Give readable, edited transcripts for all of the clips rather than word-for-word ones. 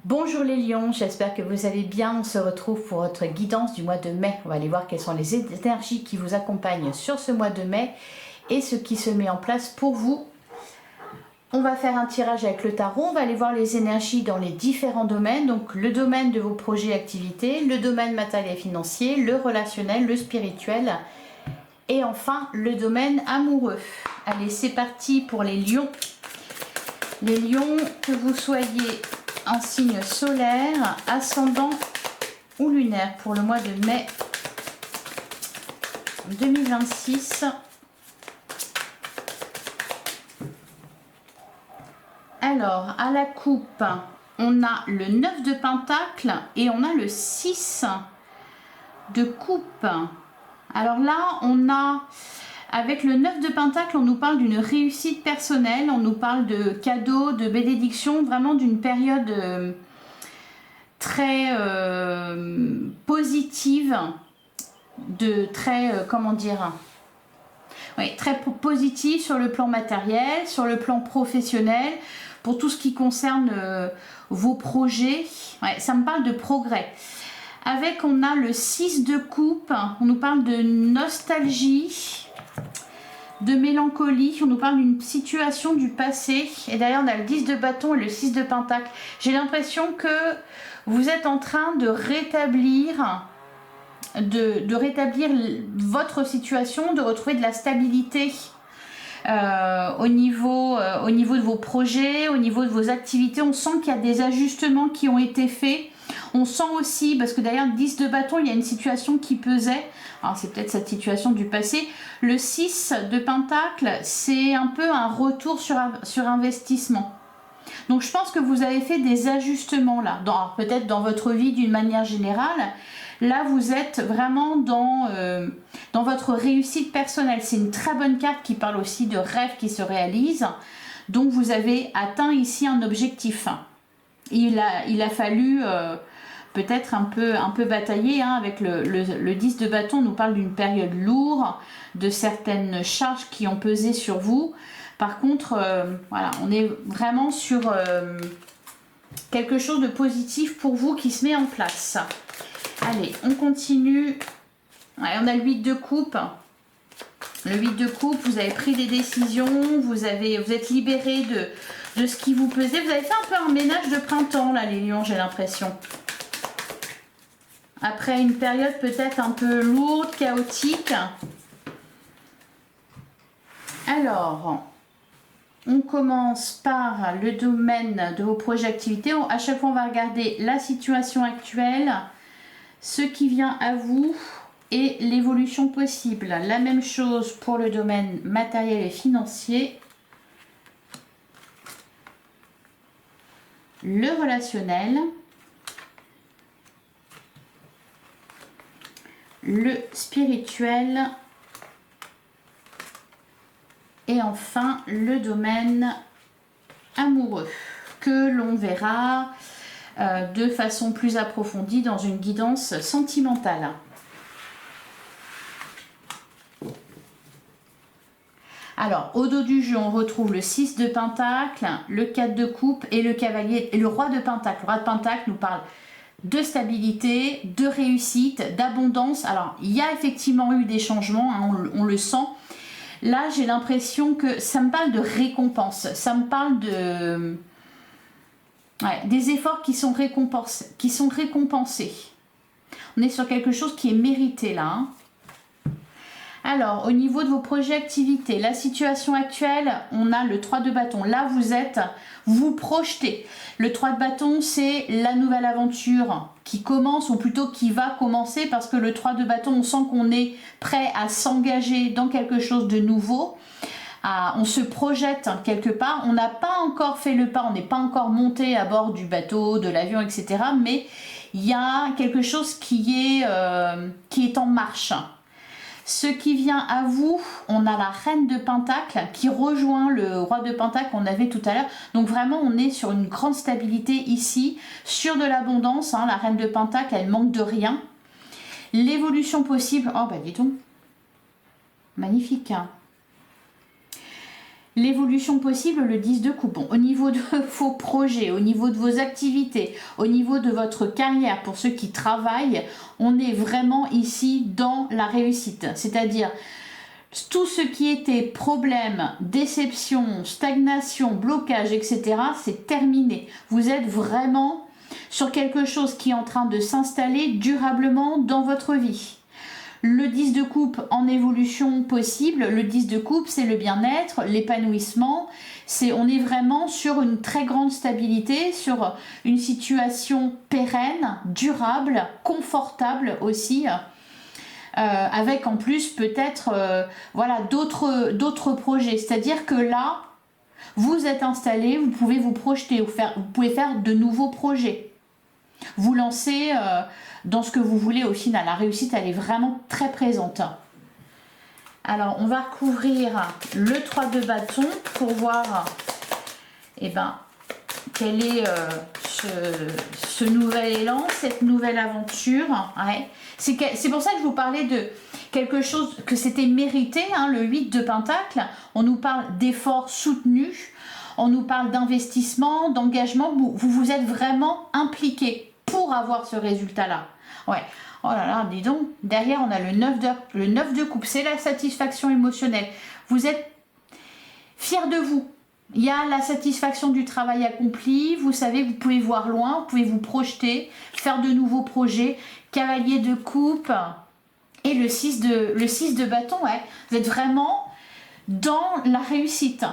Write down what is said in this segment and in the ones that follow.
Bonjour les lions, j'espère que vous allez bien. On se retrouve pour votre guidance du mois de mai. On va aller voir quelles sont les énergies qui vous accompagnent sur ce mois de mai et ce qui se met en place pour vous. On va faire un tirage avec le tarot, on va aller voir les énergies dans les différents domaines, donc le domaine de vos projets et activités, le domaine matériel et financier, le relationnel, le spirituel et enfin le domaine amoureux. Allez, c'est parti pour les lions. Les lions, que vous soyez en signe solaire, ascendant ou lunaire pour le mois de mai 2026. Alors, à la coupe, on a le 9 de pentacle et on a le 6 de coupe. Alors là, on a, avec le 9 de pentacle, on nous parle d'une réussite personnelle, on nous parle de cadeaux, de bénédictions, vraiment d'une période très positive, de très, comment dire, oui, très positive sur le plan matériel, sur le plan professionnel, pour tout ce qui concerne vos projets. Ouais, ça me parle de progrès. Avec, on a le 6 de coupe, on nous parle de nostalgie, de mélancolie, on nous parle d'une situation du passé. Et d'ailleurs, on a le 10 de bâton et le 6 de pentacle. J'ai l'impression que vous êtes en train de rétablir... De rétablir votre situation, de retrouver de la stabilité au niveau de vos projets, au niveau de vos activités. On sent qu'il y a des ajustements qui ont été faits. On sent aussi, parce que d'ailleurs 10 de bâton, il y a une situation qui pesait. Alors c'est peut-être cette situation du passé. Le 6 de pentacle, c'est un peu un retour sur investissement. Donc je pense que vous avez fait des ajustements là, peut-être dans votre vie d'une manière générale. Là, vous êtes vraiment dans votre réussite personnelle. C'est une très bonne carte qui parle aussi de rêves qui se réalisent. Donc, vous avez atteint ici un objectif. Il a fallu peut-être un peu batailler avec le 10 de bâton. On nous parle d'une période lourde, de certaines charges qui ont pesé sur vous. Par contre, voilà, on est vraiment sur quelque chose de positif pour vous qui se met en place. Allez, on continue. Ouais, on a le 8 de coupe. Le 8 de coupe, vous avez pris des décisions, vous êtes libéré de ce qui vous pesait. Vous avez fait un peu un ménage de printemps, là, les lions, j'ai l'impression. Après une période peut-être un peu lourde, chaotique. Alors, on commence par le domaine de vos projets d'activité. À chaque fois, on va regarder la situation actuelle, ce qui vient à vous et l'évolution possible. La même chose pour le domaine matériel et financier. Le relationnel. Le spirituel. Et enfin, le domaine amoureux que l'on verra de façon plus approfondie dans une guidance sentimentale. Alors, au dos du jeu, on retrouve le 6 de pentacle, le 4 de coupe et le cavalier et le roi de pentacle. Le roi de pentacle nous parle de stabilité, de réussite, d'abondance. Alors, il y a effectivement eu des changements, hein, on le sent. Là, j'ai l'impression que ça me parle de récompense. Ça me parle de... Ouais, des efforts qui sont récompensés. On est sur quelque chose qui est mérité là. Hein. Alors, au niveau de vos projets activités, la situation actuelle, on a le 3 de bâton. Là, vous projetez. Le 3 de bâton, c'est la nouvelle aventure qui commence, ou plutôt qui va commencer, parce que le 3 de bâton, on sent qu'on est prêt à s'engager dans quelque chose de nouveau. On se projette quelque part. On n'a pas encore fait le pas, on n'est pas encore monté à bord du bateau, de l'avion, etc. Mais il y a quelque chose qui est en marche. Ce qui vient à vous, on a la reine de pentacle qui rejoint le roi de pentacle qu'on avait tout à l'heure. Donc vraiment, on est sur une grande stabilité ici, sur de l'abondance. Hein. La reine de pentacle, elle manque de rien. L'évolution possible, oh bah dis donc, magnifique. Hein. l'évolution possible, le 10 de coupe. Bon, au niveau de vos projets, au niveau de vos activités, au niveau de votre carrière, pour ceux qui travaillent, on est vraiment ici dans la réussite. C'est-à-dire, tout ce qui était problème, déception, stagnation, blocage, etc., c'est terminé. Vous êtes vraiment sur quelque chose qui est en train de s'installer durablement dans votre vie. Le 10 de coupe en évolution possible, le 10 de coupe, c'est le bien-être, l'épanouissement. On est vraiment sur une très grande stabilité, sur une situation pérenne, durable, confortable aussi. Avec en plus peut-être voilà, d'autres projets. C'est-à-dire que là, vous êtes installé, vous pouvez vous projeter, vous pouvez faire de nouveaux projets. Vous lancez dans ce que vous voulez au final. La réussite, elle est vraiment très présente. Alors, on va recouvrir le 3 de bâton pour voir quel est ce nouvel élan, cette nouvelle aventure. Ouais. C'est pour ça que je vous parlais de quelque chose que c'était mérité, hein, le 8 de Pentacle. On nous parle d'efforts soutenus, on nous parle d'investissement, d'engagement. Vous vous êtes vraiment impliqué pour avoir ce résultat-là. Ouais. Oh là là, dis donc, derrière on a le 9 de coupe, c'est la satisfaction émotionnelle. Vous êtes fiers de vous. Il y a la satisfaction du travail accompli, vous savez, vous pouvez voir loin, vous pouvez vous projeter, faire de nouveaux projets, cavalier de coupe et le 6 de bâton, ouais. Vous êtes vraiment dans la réussite.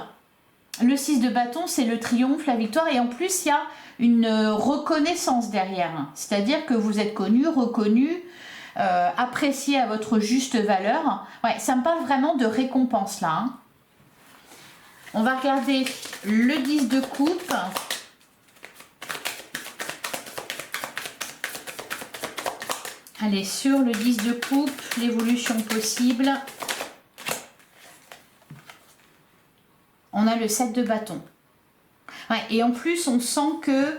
Le 6 de bâton, c'est le triomphe, la victoire, et en plus, il y a une reconnaissance derrière. C'est-à-dire que vous êtes connu, reconnu, apprécié à votre juste valeur. Ouais, ça me parle vraiment de récompense là. Hein. On va regarder le 10 de coupe. Allez, sur le 10 de coupe, l'évolution possible. On a le 7 de bâton. Ouais, et en plus, on sent que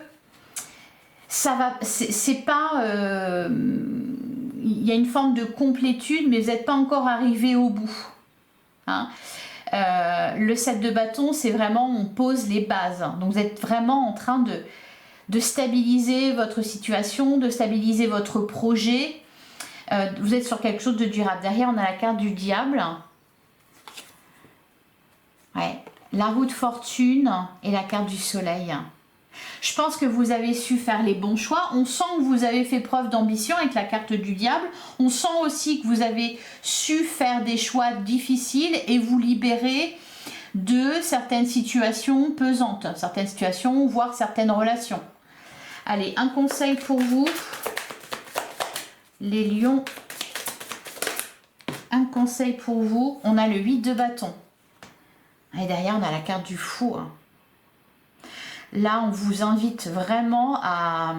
ça va, c'est pas... il y a une forme de complétude, mais vous n'êtes pas encore arrivé au bout. Hein. Le 7 de bâton, c'est vraiment, on pose les bases. Donc vous êtes vraiment en train de stabiliser votre situation, de stabiliser votre projet. Vous êtes sur quelque chose de durable. Derrière, on a la carte du diable. Ouais. La roue de fortune et la carte du soleil. Je pense que vous avez su faire les bons choix. On sent que vous avez fait preuve d'ambition avec la carte du diable. On sent aussi que vous avez su faire des choix difficiles et vous libérer de certaines situations pesantes, certaines situations, voire certaines relations. Allez, un conseil pour vous, les lions. Un conseil pour vous, on a le 8 de bâton. Et derrière, on a la carte du fou. Là, on vous invite vraiment à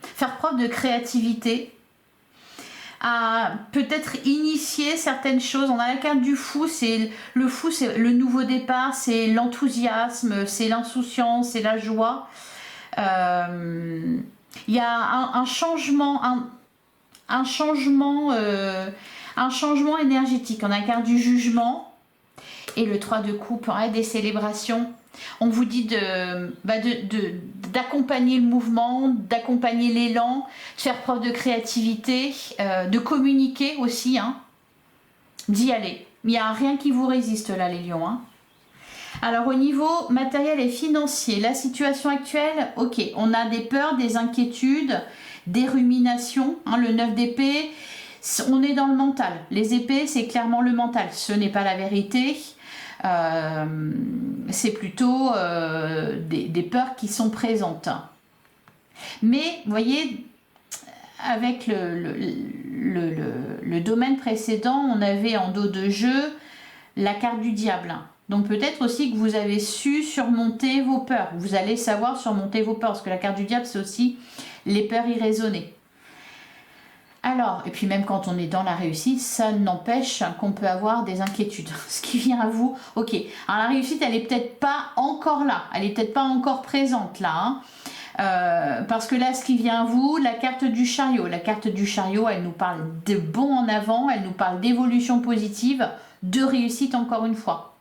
faire preuve de créativité, à peut-être initier certaines choses. On a la carte du fou, c'est le nouveau départ, c'est l'enthousiasme, c'est l'insouciance, c'est la joie. Il y a un changement, un changement énergétique. On a la carte du jugement. Et le 3 de coupe, ouais, des célébrations. On vous dit d'accompagner le mouvement, d'accompagner l'élan, de faire preuve de créativité, de communiquer aussi, hein, d'y aller. Il n'y a rien qui vous résiste là, les lions. Hein. Alors au niveau matériel et financier, la situation actuelle, ok, on a des peurs, des inquiétudes, des ruminations, hein, le 9 d'épée, on est dans le mental. Les épées, c'est clairement le mental, ce n'est pas la vérité. C'est plutôt des peurs qui sont présentes. Mais, vous voyez, avec le domaine précédent, on avait en dos de jeu la carte du diable. Donc peut-être aussi que vous avez su surmonter vos peurs. Vous allez savoir surmonter vos peurs, parce que la carte du diable, c'est aussi les peurs irraisonnées. Alors, et puis même quand on est dans la réussite, ça n'empêche qu'on peut avoir des inquiétudes. Ce qui vient à vous, ok. Alors la réussite, elle est peut-être pas encore là, elle est peut-être pas encore présente là. Hein. Parce que là, ce qui vient à vous, la carte du chariot. La carte du chariot, elle nous parle de bond en avant, elle nous parle d'évolution positive, de réussite encore une fois.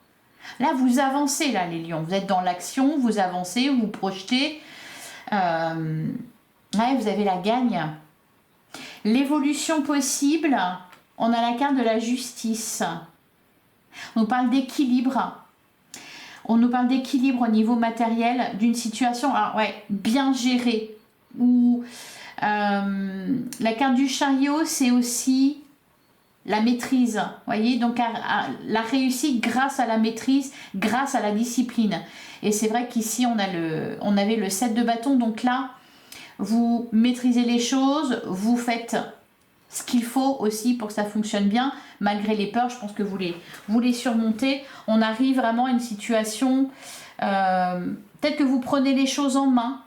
Là, vous avancez, là, les lions. Vous êtes dans l'action, vous avancez, vous projetez. Ouais, vous avez la gagne. L'évolution possible, on a la carte de la justice. On nous parle d'équilibre. On nous parle d'équilibre au niveau matériel d'une situation, alors ouais, bien gérée. Ou la carte du chariot, c'est aussi la maîtrise. Voyez, donc la réussite grâce à la maîtrise, grâce à la discipline. Et c'est vrai qu'ici, on avait le 7 de bâton. Donc là, vous maîtrisez les choses, vous faites ce qu'il faut aussi pour que ça fonctionne bien, malgré les peurs. Je pense que vous les surmontez. On arrive vraiment à une situation, peut-être que vous prenez les choses en main.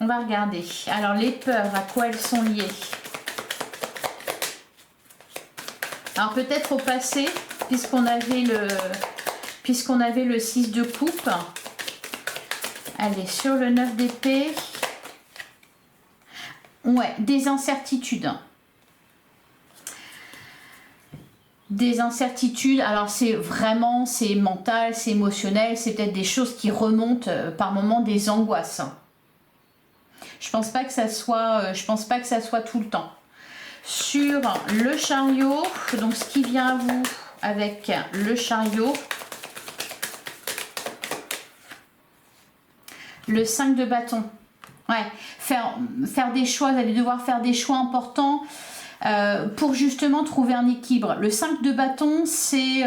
On va regarder. Alors les peurs, à quoi elles sont liées? Alors peut-être au passé, puisqu'on avait le 6 de coupe. Allez, sur le 9 d'épée. Ouais, des incertitudes. Des incertitudes, alors c'est mental, c'est émotionnel, c'est peut-être des choses qui remontent par moments, des angoisses. Je pense pas que ça soit tout le temps. Sur le chariot, donc ce qui vient à vous avec le chariot, le 5 de bâton. Ouais, faire des choix, vous allez devoir faire des choix importants pour justement trouver un équilibre. Le 5 de bâton, c'est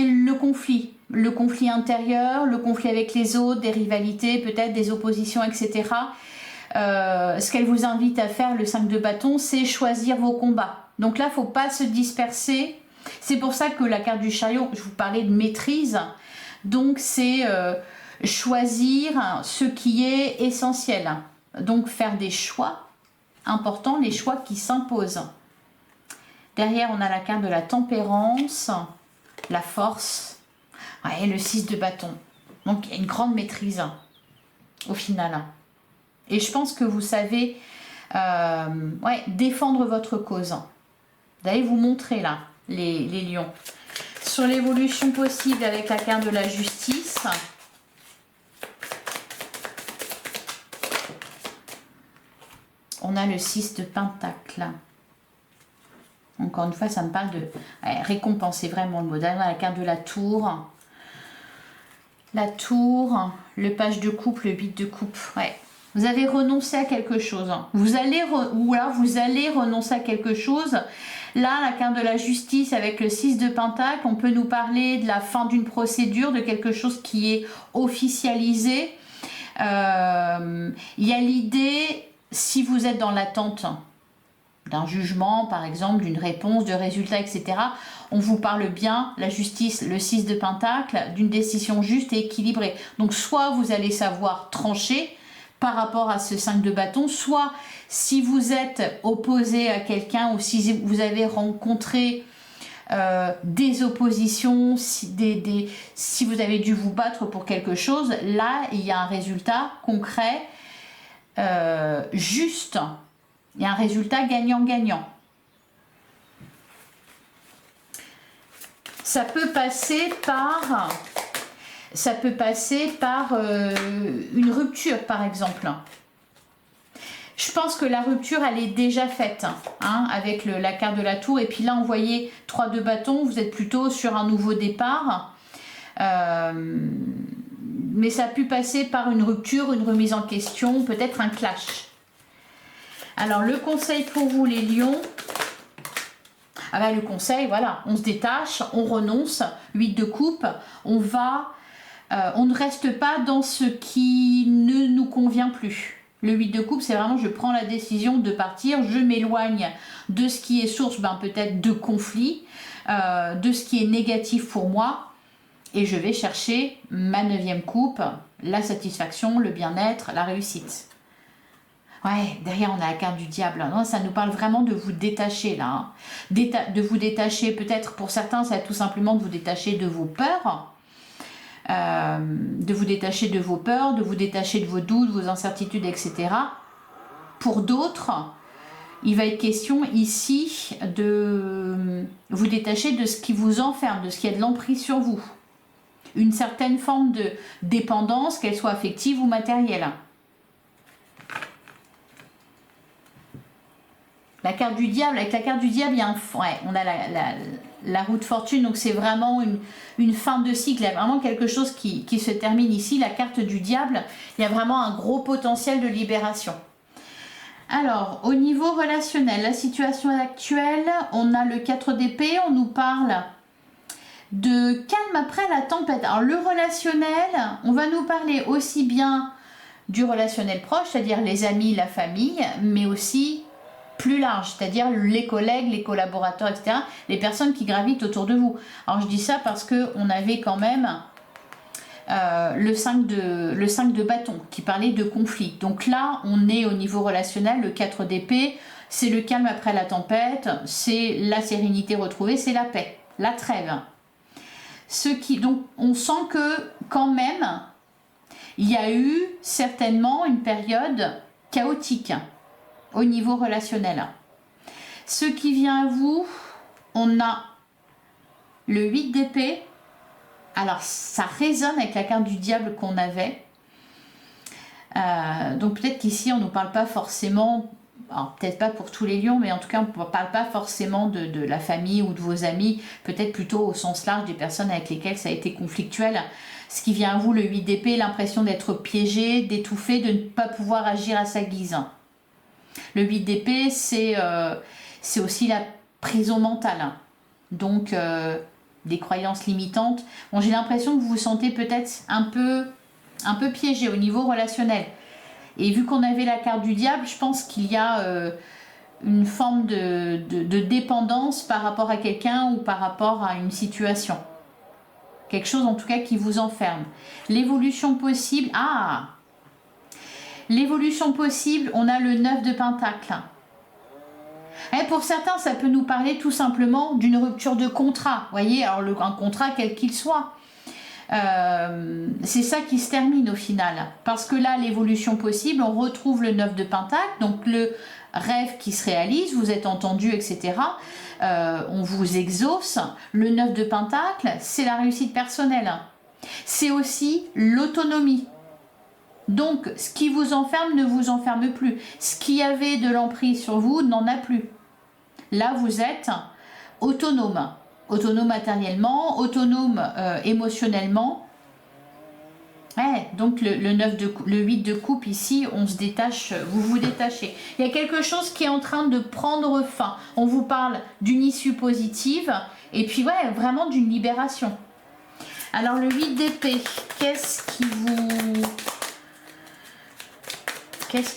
le conflit intérieur, le conflit avec les autres, des rivalités, peut-être des oppositions, etc. Ce qu'elle vous invite à faire, le 5 de bâton, c'est choisir vos combats. Donc là, il ne faut pas se disperser. C'est pour ça que la carte du chariot, je vous parlais de maîtrise. Donc c'est choisir ce qui est essentiel. Donc faire des choix importants, les choix qui s'imposent. Derrière, on a la carte de la tempérance, la force, ouais, et le 6 de bâton. Donc il y a une grande maîtrise au final. Et je pense que vous savez défendre votre cause. Vous allez vous montrer là, les lions. Sur l'évolution possible avec la carte de la justice. On a le 6 de pentacle. Encore une fois, ça me parle de récompenser vraiment le modèle. La carte de la tour. La tour, le page de coupe, le 8 de coupe. Ouais. Vous avez renoncé à quelque chose. Vous allez renoncer à quelque chose. Là, la carte de la justice avec le 6 de pentacle, on peut nous parler de la fin d'une procédure, de quelque chose qui est officialisé. Il y a l'idée, si vous êtes dans l'attente d'un jugement, par exemple, d'une réponse, de résultats, etc., on vous parle bien, la justice, le 6 de pentacle, d'une décision juste et équilibrée. Donc, soit vous allez savoir trancher par rapport à ce 5 de bâton, soit si vous êtes opposé à quelqu'un ou si vous avez rencontré des oppositions, si vous avez dû vous battre pour quelque chose, là, il y a un résultat concret, juste. Il y a un résultat gagnant-gagnant. Ça peut passer par une rupture, par exemple. Je pense que la rupture, elle est déjà faite, hein, avec la carte de la tour. Et puis là, on voyait 3 de bâton, vous êtes plutôt sur un nouveau départ. Mais ça a pu passer par une rupture, une remise en question, peut-être un clash. Alors, le conseil pour vous, les lions. Ah ben, le conseil, voilà, on se détache, on renonce, 8 de coupe, on ne reste pas dans ce qui ne nous convient plus. Le 8 de coupe, c'est vraiment, je prends la décision de partir, je m'éloigne de ce qui est source, peut-être de conflit, de ce qui est négatif pour moi, et je vais chercher ma 9e coupe, la satisfaction, le bien-être, la réussite. Ouais, derrière on a la carte du diable. Non, ça nous parle vraiment de vous détacher là. Hein. De vous détacher, peut-être pour certains, ça va être tout simplement de vous détacher de vos peurs. De vous détacher de vos peurs, de vous détacher de vos doutes, vos incertitudes, etc. Pour d'autres, il va être question ici de vous détacher de ce qui vous enferme, de ce qui a de l'emprise sur vous. Une certaine forme de dépendance, qu'elle soit affective ou matérielle. La carte du diable, avec la carte du diable, il y a on a la roue de fortune, donc c'est vraiment une fin de cycle, il y a vraiment quelque chose qui se termine ici. La carte du diable, il y a vraiment un gros potentiel de libération. Alors, au niveau relationnel, la situation actuelle, on a le 4 d'épée, on nous parle de calme après la tempête. Alors, le relationnel, on va nous parler aussi bien du relationnel proche, c'est-à-dire les amis, la famille, mais aussi plus large, c'est-à-dire les collègues, les collaborateurs, etc., les personnes qui gravitent autour de vous. Alors, je dis ça parce qu'on avait quand même le 5 de bâton qui parlait de conflit. Donc là, on est au niveau relationnel, le 4 d'épée, c'est le calme après la tempête, c'est la sérénité retrouvée, c'est la paix, la trêve. Donc on sent que quand même, il y a eu certainement une période chaotique au niveau relationnel. Ce qui vient à vous, on a le 8 d'épée. Alors, ça résonne avec la carte du diable qu'on avait. Donc, peut-être qu'ici, on ne nous parle pas forcément, peut-être pas pour tous les lions, mais en tout cas, on ne parle pas forcément de la famille ou de vos amis, peut-être plutôt au sens large des personnes avec lesquelles ça a été conflictuel. Ce qui vient à vous, le 8 d'épée, l'impression d'être piégé, d'étouffer, de ne pas pouvoir agir à sa guise. Le 8 d'épée, c'est aussi la prison mentale. Donc, des croyances limitantes. Bon, j'ai l'impression que vous vous sentez peut-être un peu piégé au niveau relationnel. Et vu qu'on avait la carte du diable, je pense qu'il y a une forme de dépendance par rapport à quelqu'un ou par rapport à une situation. Quelque chose en tout cas qui vous enferme. L'évolution possible. L'évolution possible, on a le 9 de Pentacle. Et pour certains, ça peut nous parler tout simplement d'une rupture de contrat. Vous voyez, alors un contrat quel qu'il soit. C'est ça qui se termine au final. Parce que là, l'évolution possible, on retrouve le 9 de Pentacle, donc le rêve qui se réalise, vous êtes entendu, etc. On vous exauce. Le 9 de Pentacle, c'est la réussite personnelle. C'est aussi l'autonomie. Donc, ce qui vous enferme ne vous enferme plus. Ce qui avait de l'emprise sur vous n'en a plus. Là, vous êtes autonome. Autonome matériellement, autonome émotionnellement. Donc, le 8 de coupe ici, on se détache, vous vous détachez. Il y a quelque chose qui est en train de prendre fin. On vous parle d'une issue positive et puis, vraiment d'une libération. Alors, le 8 d'épée, qu'est-ce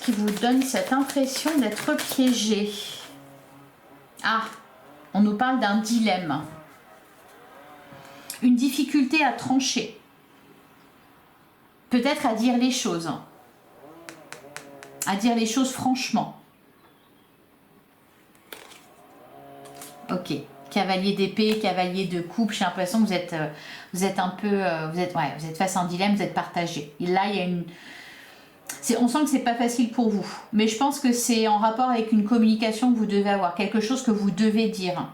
qui vous donne cette impression d'être piégé? On nous parle d'un dilemme. Une difficulté à trancher. Peut-être à dire les choses. À dire les choses franchement. Ok. Cavalier d'épée, cavalier de coupe, j'ai l'impression que vous êtes un peu... vous êtes face à un dilemme, vous êtes partagé. Et là, il y a une... on sent que c'est pas facile pour vous, mais je pense que c'est en rapport avec une communication que vous devez avoir, quelque chose que vous devez dire.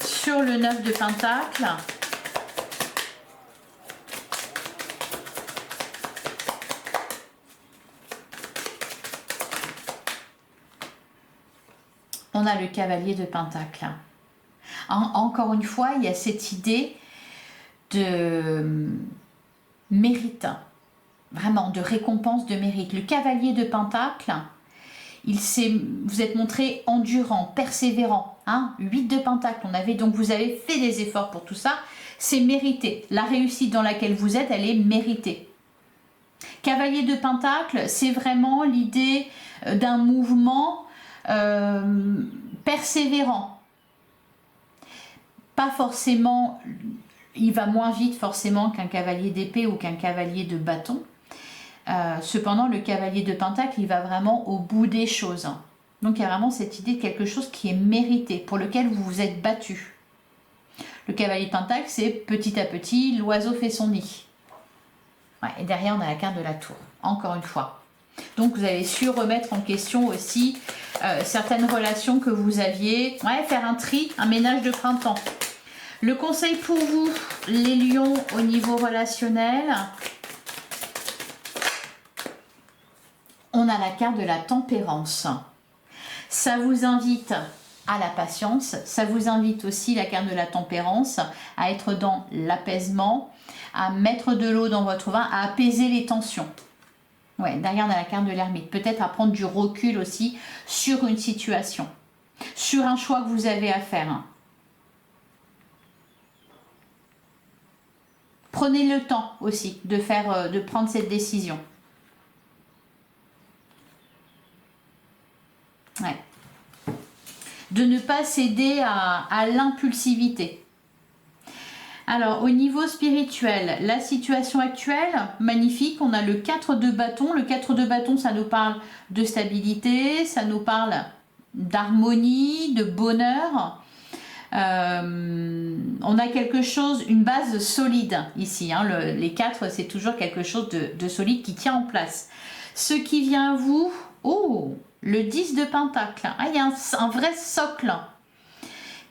Sur le 9 de Pentacle, on a le cavalier de Pentacle. Encore une fois, il y a cette idée de mérite. Vraiment, de récompense, de mérite. Le cavalier de Pentacle, vous êtes montré endurant, persévérant. 8 de Pentacle, vous avez fait des efforts pour tout ça. C'est mérité. La réussite dans laquelle vous êtes, elle est méritée. Cavalier de Pentacle, c'est vraiment l'idée d'un mouvement persévérant. Pas forcément, il va moins vite forcément qu'un cavalier d'épée ou qu'un cavalier de bâton. Cependant, le cavalier de Pentacle, il va vraiment au bout des choses. Donc, il y a vraiment cette idée de quelque chose qui est mérité, pour lequel vous vous êtes battu. Le cavalier de Pentacle, c'est petit à petit, l'oiseau fait son nid. Et derrière, on a la carte de la tour, encore une fois. Donc, vous avez su remettre en question aussi certaines relations que vous aviez. Ouais, faire un tri, un ménage de printemps. Le conseil pour vous, les lions, au niveau relationnel. On a la carte de la tempérance. Ça vous invite à la patience. Ça vous invite aussi, la carte de la tempérance, à être dans l'apaisement, à mettre de l'eau dans votre vin, à apaiser les tensions. Ouais, derrière on a la carte de l'ermite. Peut-être à prendre du recul aussi sur une situation, sur un choix que vous avez à faire. Prenez le temps aussi de prendre cette décision. Ouais. De ne pas céder à l'impulsivité. Alors, au niveau spirituel, la situation actuelle, magnifique, on a le 4 de bâton. Le 4 de bâton, ça nous parle de stabilité, ça nous parle d'harmonie, de bonheur. On a quelque chose, une base solide ici. Hein. Les 4, c'est toujours quelque chose de solide qui tient en place. Ce qui vient à vous, oh, le 10 de pentacle. Ah, il y a un vrai socle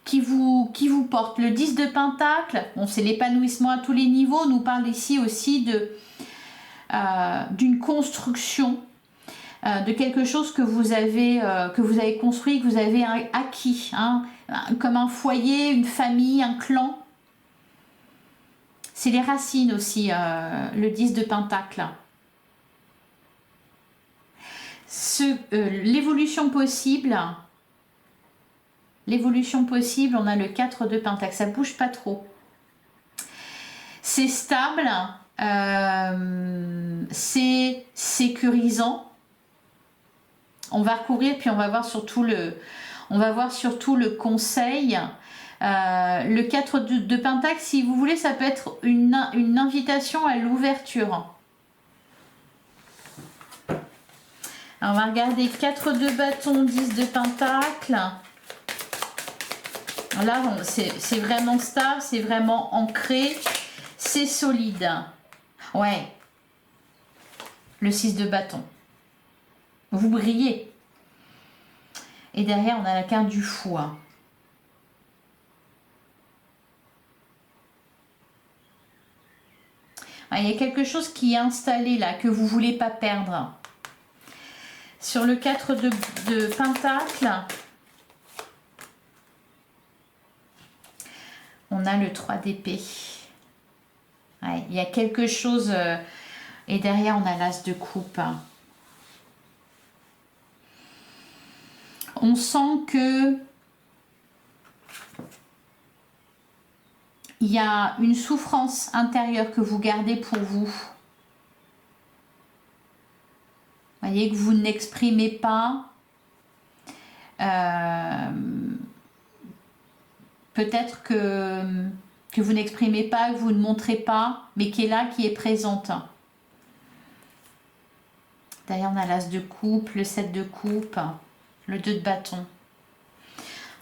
qui vous porte. Le 10 de pentacle, bon, c'est l'épanouissement à tous les niveaux. On nous parle ici aussi d'une construction, de quelque chose que vous avez construit, que vous avez acquis, hein, comme un foyer, une famille, un clan. C'est les racines aussi, le 10 de pentacle. L'évolution possible, on a le 4 de pentacle, ça bouge pas trop. C'est stable, c'est sécurisant. On va recourir, puis on va voir surtout le conseil. Le 4 de pentacle, si vous voulez, ça peut être une invitation à l'ouverture. On va regarder 4 de bâton, 10 de pentacle. Là, c'est vraiment stable, c'est vraiment ancré, c'est solide. Ouais. Le 6 de bâton. Vous brillez. Et derrière, on a la carte du fou. Il y a quelque chose qui est installé là, que vous ne voulez pas perdre. Sur le 4 de pentacle, on a le 3 d'épée. Ouais, il y a quelque chose, et derrière on a l'as de coupe. On sent que il y a une souffrance intérieure que vous gardez pour vous. Vous voyez que vous n'exprimez pas. Peut-être que vous n'exprimez pas, que vous ne montrez pas, mais qui est là, qui est présente. D'ailleurs, on a l'as de coupe, le 7 de coupe, le 2 de bâton.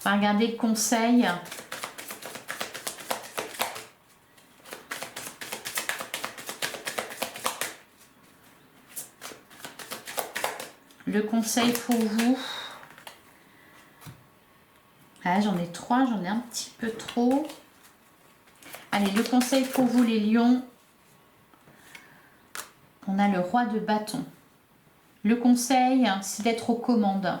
On va regarder le conseil. Le conseil pour vous. Ah, j'en ai 3, j'en ai un petit peu trop. Allez, le conseil pour vous les lions. On a le roi de bâton. Le conseil, c'est d'être aux commandes.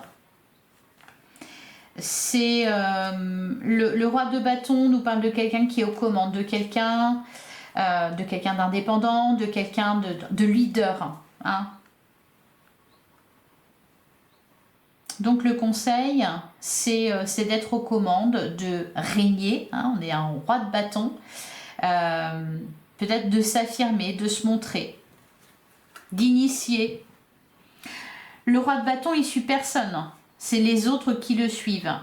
C'est le roi de bâton nous parle de quelqu'un qui est aux commandes, de quelqu'un d'indépendant, de quelqu'un de leader. Hein. Donc le conseil, c'est d'être aux commandes, de régner. Hein, on est un roi de bâton. Peut-être de s'affirmer, de se montrer, d'initier. Le roi de bâton, il suit personne. C'est les autres qui le suivent.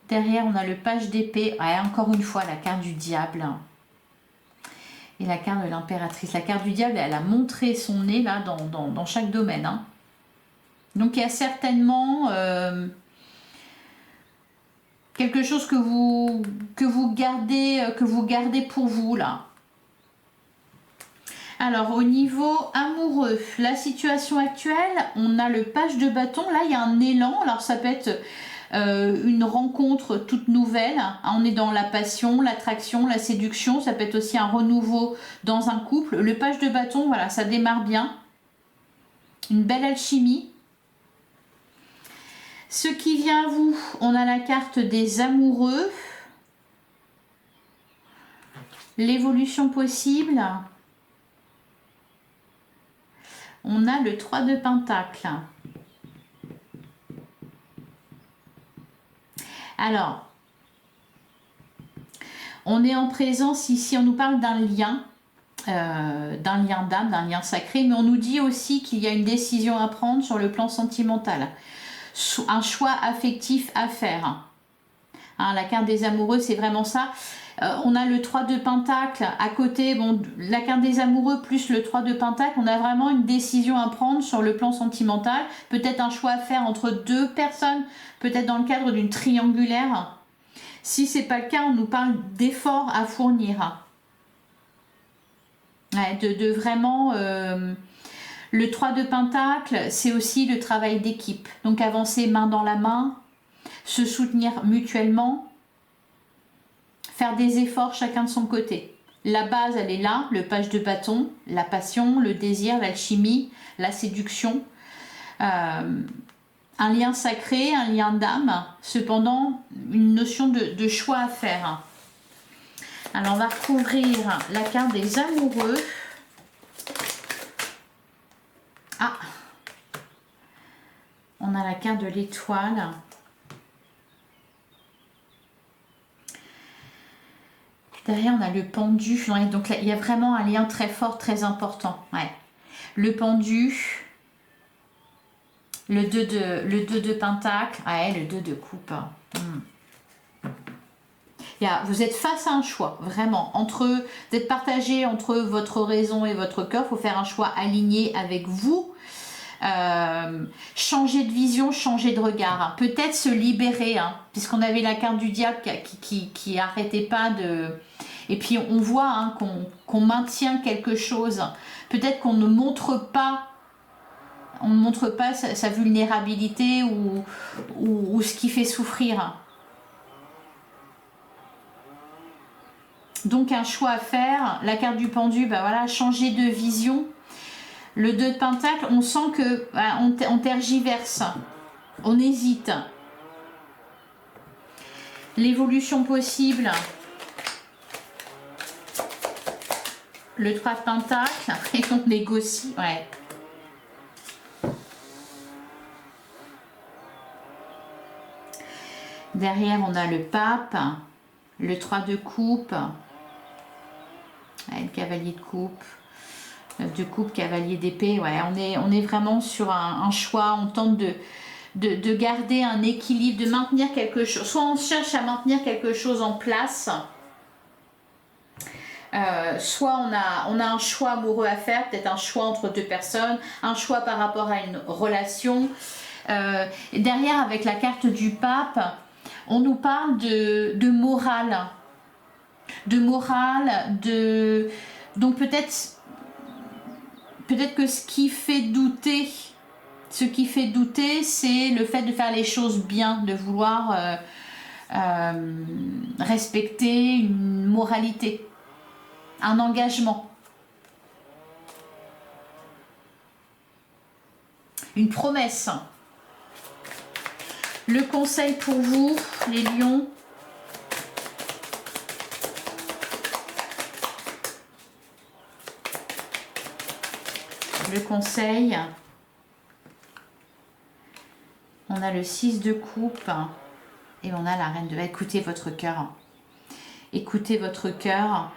Derrière, on a le page d'épée. Ouais, encore une fois, la carte du diable. Et la carte de l'impératrice. La carte du diable, elle a montré son nez là dans chaque domaine. Hein. Donc, il y a certainement quelque chose que vous gardez pour vous là. Alors, au niveau amoureux, la situation actuelle, on a le page de bâton. Là, il y a un élan. Alors, ça peut être une rencontre toute nouvelle. On est dans la passion, l'attraction, la séduction. Ça peut être aussi un renouveau dans un couple. Le page de bâton, voilà, ça démarre bien. Une belle alchimie. Ce qui vient à vous, on a la carte des amoureux. L'évolution possible. On a le 3 de Pentacle. Alors, on est en présence ici, on nous parle d'un lien d'âme, d'un lien sacré, mais on nous dit aussi qu'il y a une décision à prendre sur le plan sentimental. Un choix affectif à faire. Hein, la carte des amoureux, c'est vraiment ça. On a le 3 de Pentacle à côté, bon, la carte des amoureux plus le 3 de Pentacle, on a vraiment une décision à prendre sur le plan sentimental, peut-être un choix à faire entre deux personnes, peut-être dans le cadre d'une triangulaire. Si c'est pas le cas, on nous parle d'efforts à fournir. Ouais, de vraiment... le 3 de Pentacle, c'est aussi le travail d'équipe. Donc avancer main dans la main, se soutenir mutuellement, faire des efforts chacun de son côté. La base, elle est là, le page de bâton, la passion, le désir, l'alchimie, la séduction. Un lien sacré, un lien d'âme, cependant une notion de choix à faire. Alors on va recouvrir la carte des amoureux. Ah, on a la carte de l'étoile. Derrière, on a le pendu. Donc là, il y a vraiment un lien très fort, très important. Ouais. Le pendu. Le 2 de Pentacle. Ouais, le 2 de coupe. Vous êtes face à un choix, vraiment. Vous êtes partagé entre votre raison et votre cœur. Il faut faire un choix aligné avec vous. Changer de vision, changer de regard. Peut-être se libérer, hein, puisqu'on avait la carte du diable qui arrêtait pas de... Et puis on voit hein, qu'on maintient quelque chose. Peut-être qu'on ne montre pas... On ne montre pas sa vulnérabilité ou ce qui fait souffrir. Donc un choix à faire. La carte du pendu, ben voilà, changer de vision. Le 2 de Pentacle, on sent que on tergiverse, on hésite. L'évolution possible. Le 3 de Pentacle, et on négocie. Ouais. Derrière, on a le pape, le 3 de coupe, le cavalier de coupe. De coupe, cavalier d'épée, ouais, on est vraiment sur un choix, on tente de garder un équilibre, de maintenir quelque chose, soit on cherche à maintenir quelque chose en place, soit on a un choix amoureux à faire, peut-être un choix entre deux personnes, un choix par rapport à une relation. Derrière, avec la carte du pape, on nous parle de morale, donc peut-être que ce qui fait douter, c'est le fait de faire les choses bien, de vouloir respecter une moralité, un engagement, une promesse. Le conseil pour vous, les lions. Le conseil, on a le 6 de coupe et on a la reine de... Écoutez votre cœur. Écoutez votre cœur.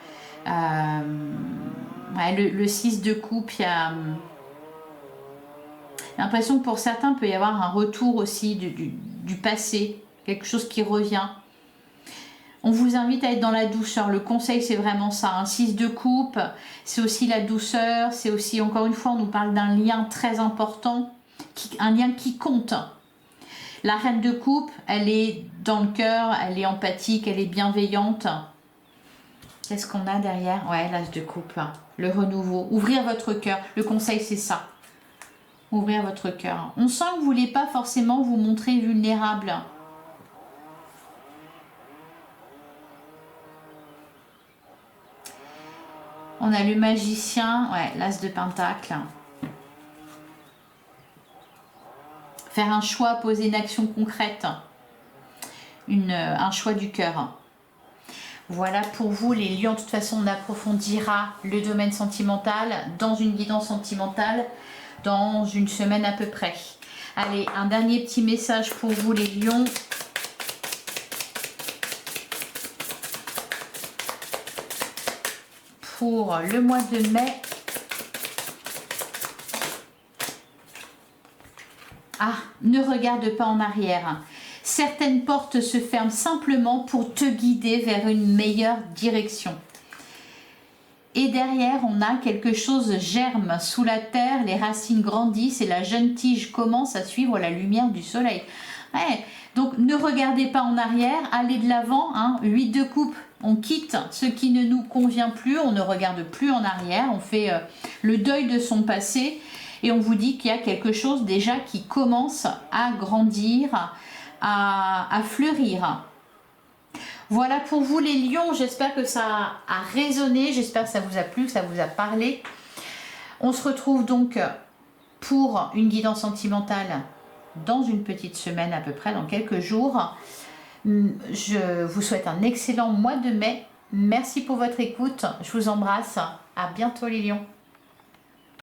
Ouais, le 6 de coupe, il y a l'impression que pour certains, il peut y avoir un retour aussi du passé, quelque chose qui revient. On vous invite à être dans la douceur. Le conseil, c'est vraiment ça. Un 6 de coupe, c'est aussi la douceur. C'est aussi, encore une fois, on nous parle d'un lien très important, un lien qui compte. La reine de coupe, elle est dans le cœur, elle est empathique, elle est bienveillante. Qu'est-ce qu'on a derrière? Ouais, l'As de coupe. Le renouveau. Ouvrir votre cœur. Le conseil, c'est ça. Ouvrir votre cœur. On sent que vous ne voulez pas forcément vous montrer vulnérable. On a le magicien. Ouais, l'As de pentacle. Faire un choix, poser une action concrète. Un choix du cœur. Voilà pour vous les lions. De toute façon, on approfondira le domaine sentimental dans une guidance sentimentale dans une semaine à peu près. Allez, un dernier petit message pour vous les lions. Pour le mois de mai. Ah, ne regarde pas en arrière. Certaines portes se ferment simplement pour te guider vers une meilleure direction. Et derrière, on a quelque chose germe sous la terre, les racines grandissent et la jeune tige commence à suivre la lumière du soleil. Ouais, donc ne regardez pas en arrière, allez de l'avant. 8 de coupe, on quitte ce qui ne nous convient plus, on ne regarde plus en arrière, on fait le deuil de son passé et on vous dit qu'il y a quelque chose déjà qui commence à grandir, à fleurir. Voilà pour vous les lions, j'espère que ça a résonné, j'espère que ça vous a plu, que ça vous a parlé. On se retrouve donc pour une guidance sentimentale dans une petite semaine à peu près, dans quelques jours. Je vous souhaite un excellent mois de mai. Merci pour votre écoute, je vous embrasse, à bientôt les lions.